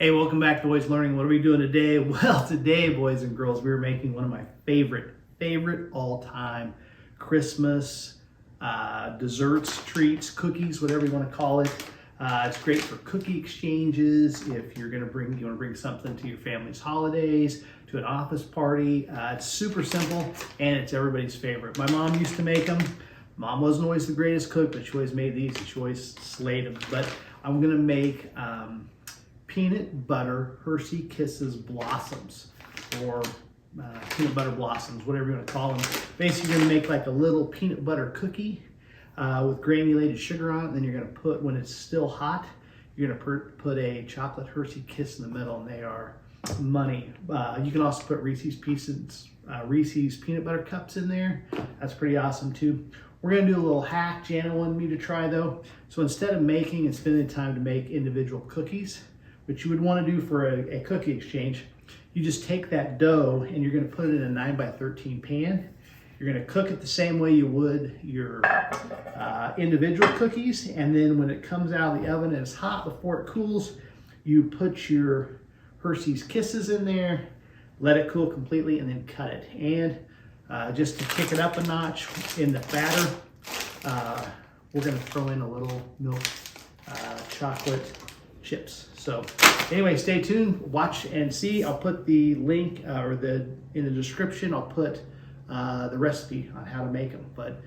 Hey, welcome back to Boys Learning. What are we doing today? Well, today, boys and girls, we're making one of my favorite all-time Christmas desserts, treats, cookies, whatever you want to call it. It's great for cookie exchanges. If you want to bring something to your family's holidays, to an office party. It's super simple and it's everybody's favorite. My mom used to make them. Mom wasn't always the greatest cook, but she always made these and she always slayed them. But I'm gonna make peanut butter Hershey Kisses Blossoms, or peanut butter blossoms, whatever you want to call them. Basically, you're gonna make like a little peanut butter cookie with granulated sugar on it. And then you're gonna put, when it's still hot, you're gonna put a chocolate Hershey Kiss in the middle, and they are money. You can also put Reese's peanut butter cups in there. That's pretty awesome too. We're gonna do a little hack Jana wanted me to try though. So instead of making and spending time to make individual cookies, which you would want to do for a cookie exchange, you just take that dough and you're going to put it in a 9x13 pan. You're going to cook it the same way you would your individual cookies, and then when it comes out of the oven and it's hot before it cools, you put your Hershey's Kisses in there, let it cool completely, and then cut it. And just to kick it up a notch in the batter, we're going to throw in a little milk chocolate chips. So anyway, stay tuned, watch and see. I'll put the link in the description. I'll put the recipe on how to make them. But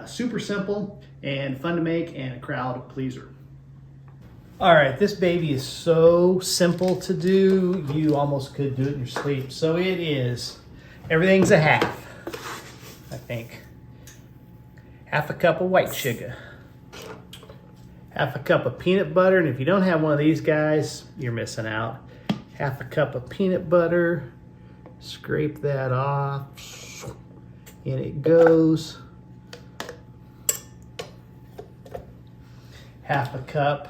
super simple and fun to make and a crowd pleaser. All right, this baby is so simple to do, you almost could do it in your sleep. So it is, everything's a half, I think. Half a cup of white sugar. Half a cup of peanut butter, and if you don't have one of these guys, you're missing out. Half a cup of peanut butter, scrape that off, and it goes. Half a cup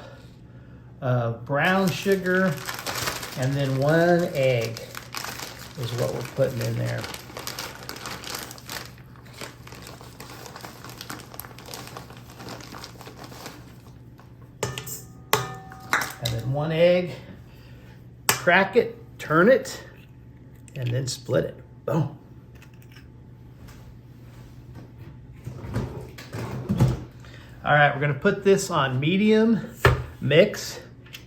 of brown sugar, and then 1 egg is what we're putting in there. And then 1 egg, crack it, turn it, and then split it. Boom. All right, we're gonna put this on medium mix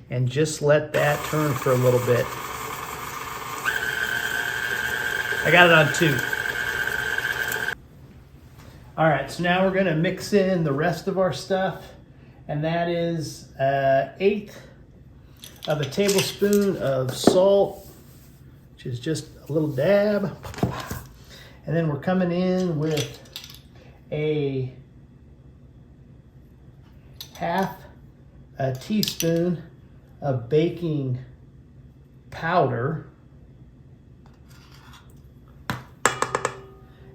and just let that turn for a little bit. I got it on 2. All right, so now we're gonna mix in the rest of our stuff, and that is 1/8 of a tablespoon of salt, which is just a little dab. And then we're coming in with a 1/2 teaspoon of baking powder.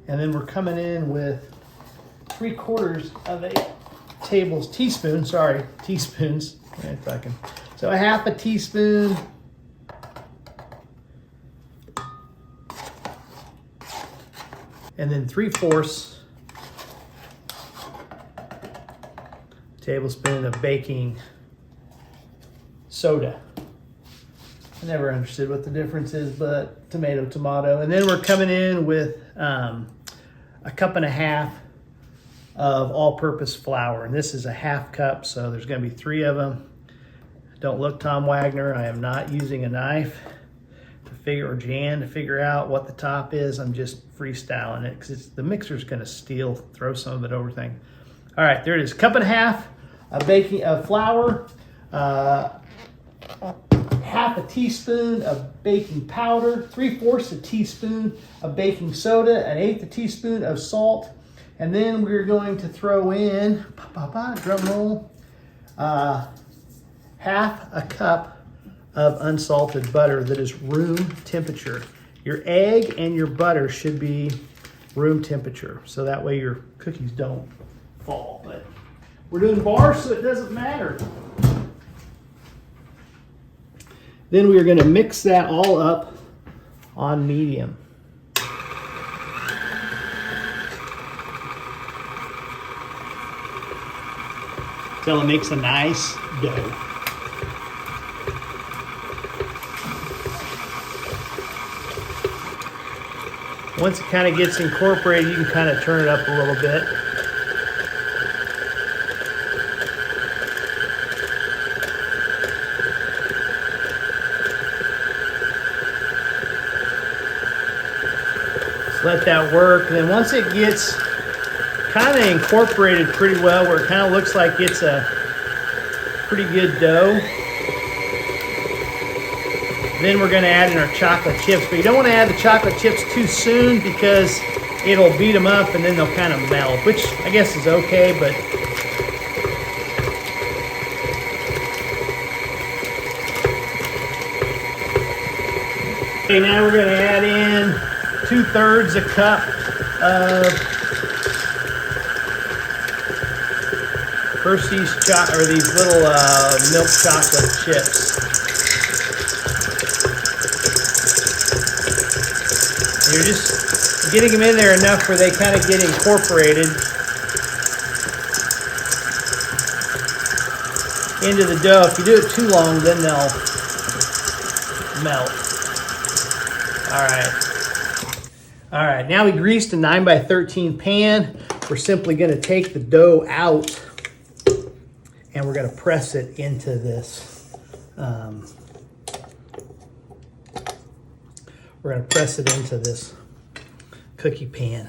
And then we're coming in with 3/4 of a teaspoon, sorry, teaspoons. So a 1/2 teaspoon and then 3/4 tablespoon of baking soda. I never understood what the difference is, but tomato. And then we're coming in with a 1.5 cups of all-purpose flour, and this is a 1/2 cup, so there's going to be 3 of them. Don't look Tom Wagner. I am not using a knife or Jan to figure out what the top is. I'm just freestyling it because the mixer's going to throw some of it over thing. All right, there it is. 1.5 cups of flour, 1/2 teaspoon of baking powder, 3/4 teaspoon of baking soda, 1/8 teaspoon of salt, and then we're going to throw in, drum roll, 1/2 cup of unsalted butter that is room temperature. Your egg and your butter should be room temperature, so that way your cookies don't fall. But we're doing bars, so it doesn't matter. Then we're going to mix that all up on medium. Till it makes a nice dough. Once it kind of gets incorporated, you can kind of turn it up a little bit. Just let that work. And then once it gets kind of incorporated pretty well, where it kind of looks like it's a pretty good dough, then we're going to add in our chocolate chips. But you don't want to add the chocolate chips too soon because it'll beat them up and then they'll kind of melt, which I guess is okay, but okay, now we're going to add in 2/3 a cup of Hershey's or these little milk chocolate chips. And you're just getting them in there enough where they kind of get incorporated into the dough. If you do it too long, then they'll melt. All right, now we greased a 9x13 pan. We're simply going to take the dough out and we're going to press it into this. We're going to press it into this cookie pan.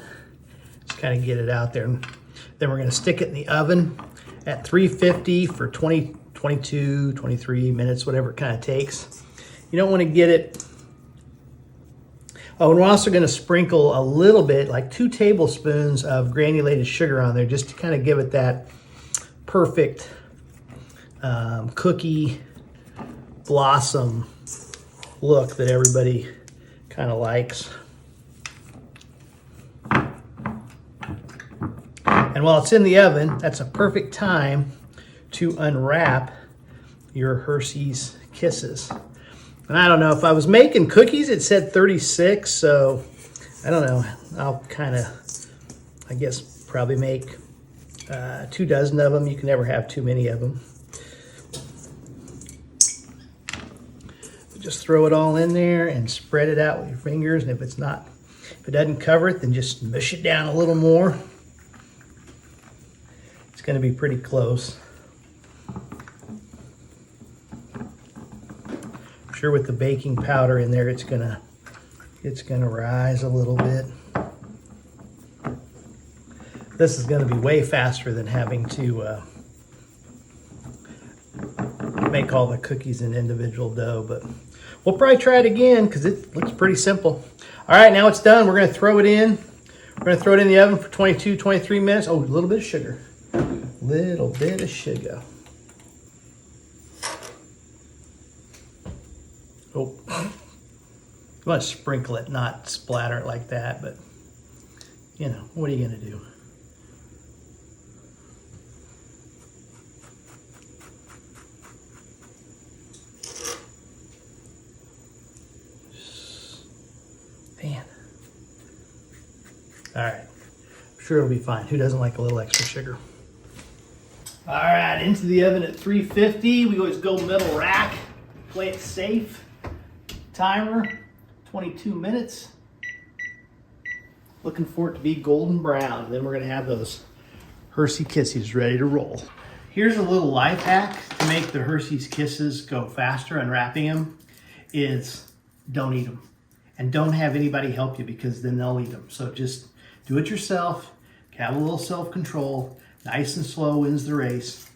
Just kind of get it out there. And then we're going to stick it in the oven at 350 for 20, 22, 23 minutes, whatever it kind of takes. You don't want to get it. Oh, and we're also going to sprinkle a little bit, like 2 tablespoons of granulated sugar on there, just to kind of give it that perfect cookie blossom look that everybody kind of likes. And while it's in the oven, that's a perfect time to unwrap your Hershey's Kisses. And I don't know, if I was making cookies, it said 36, so I don't know. I'll kind of, I guess, probably make 2 dozen of them. You can never have too many of them. Just throw it all in there and spread it out with your fingers. And if it doesn't cover it, then just mush it down a little more. It's going to be pretty close. I'm sure with the baking powder in there, it's gonna rise a little bit. This is going to be way faster than having to make all the cookies in individual dough, but we'll probably try it again because it looks pretty simple. All right, now it's done. We're going to throw it in. We're going to throw it in the oven for 22, 23 minutes. Oh, a little bit of sugar. Little bit of sugar. Oh, you want to sprinkle it, not splatter it like that, but you know, what are you going to do? Man. All right, I'm sure it'll be fine. Who doesn't like a little extra sugar? All right, into the oven at 350. We always go middle rack, play it safe. Timer, 22 minutes. Looking for it to be golden brown. Then we're gonna have those Hershey Kisses ready to roll. Here's a little life hack to make the Hershey's Kisses go faster. Unwrapping them is don't eat them. And don't have anybody help you because then they'll eat them. So just do it yourself. Have a little self-control. Nice and slow wins the race.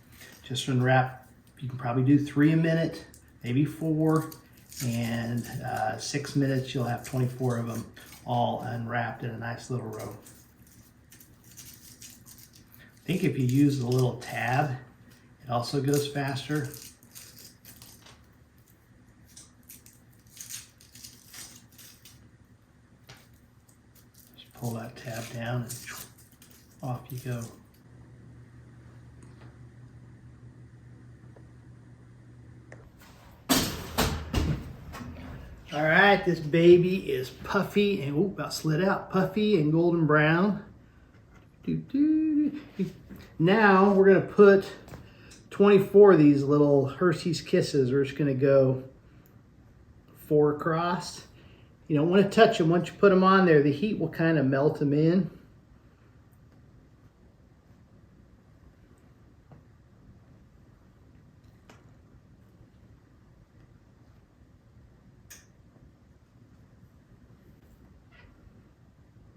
Just unwrap. You can probably do 3 a minute, maybe 4. And 6 minutes, you'll have 24 of them all unwrapped in a nice little row. I think if you use the little tab, it also goes faster. Just pull that tab down and off you go. All right, this baby is puffy and about slid out, puffy and golden brown. Now we're gonna put 24 of these little Hershey's Kisses. We're just gonna go 4 across, You don't want to touch them. Once you put them on there, the heat will kind of melt them in.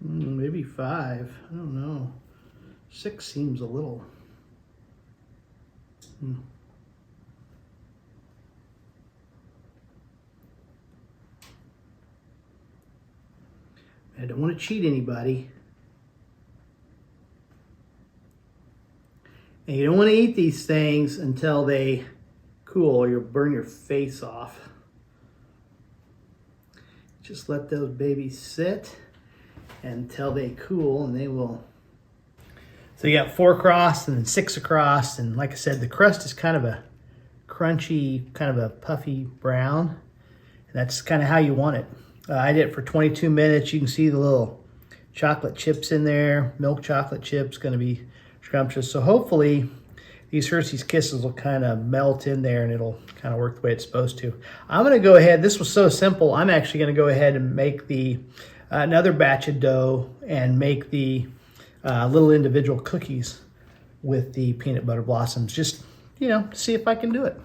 Maybe 5. I don't know. 6 seems a little. I don't want to cheat anybody. And you don't want to eat these things until they cool or you'll burn your face off. Just let those babies sit until they cool and they will. So you got 4 across and then 6 across, and like I said, the crust is kind of a crunchy, kind of a puffy brown. And that's kind of how you want it. I did it for 22 minutes. You can see the little chocolate chips in there, milk chocolate chips, going to be scrumptious. So hopefully these Hershey's Kisses will kind of melt in there and it'll kind of work the way it's supposed to. I'm going to go ahead. This was so simple. I'm actually going to go ahead and make the another batch of dough and make the little individual cookies with the peanut butter blossoms. Just, you know, see if I can do it.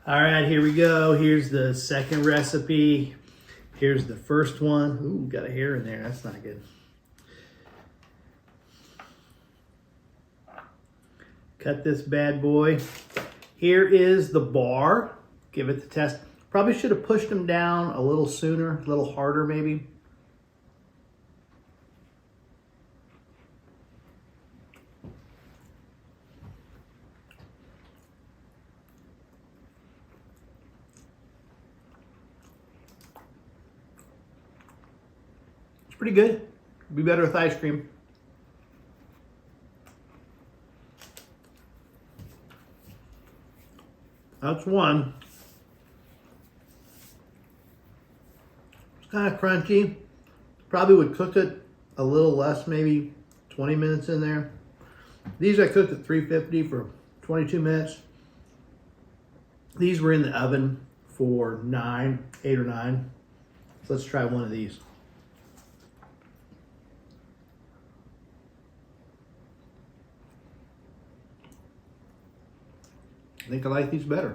All right, here we go. Here's the second recipe. Here's the first one. Ooh, got a hair in there. That's not good. Cut this bad boy. Here is the bar. Give it the test. Probably should have pushed them down a little sooner, a little harder maybe. It's pretty good. Be better with ice cream. That's one. It's kind of crunchy. Probably would cook it a little less, maybe 20 minutes in there. These I cooked at 350 for 22 minutes. These were in the oven for 8 or 9. So let's try one of these. I think I like these better.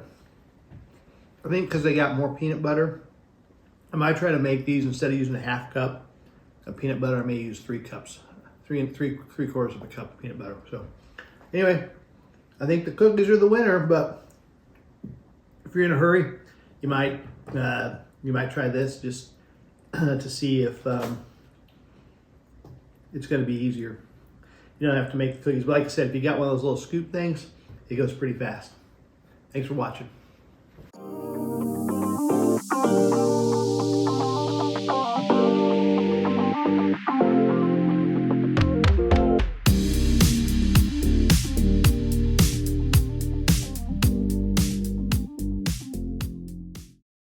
I think because they got more peanut butter. I might try to make these instead of using a 1/2 cup of peanut butter. I may use 3 cups, 3 3/4 of a cup of peanut butter. So anyway, I think the cookies are the winner. But if you're in a hurry, you might try this just to see if it's going to be easier. You don't have to make the cookies. But like I said, if you got one of those little scoop things, it goes pretty fast. Thanks for watching.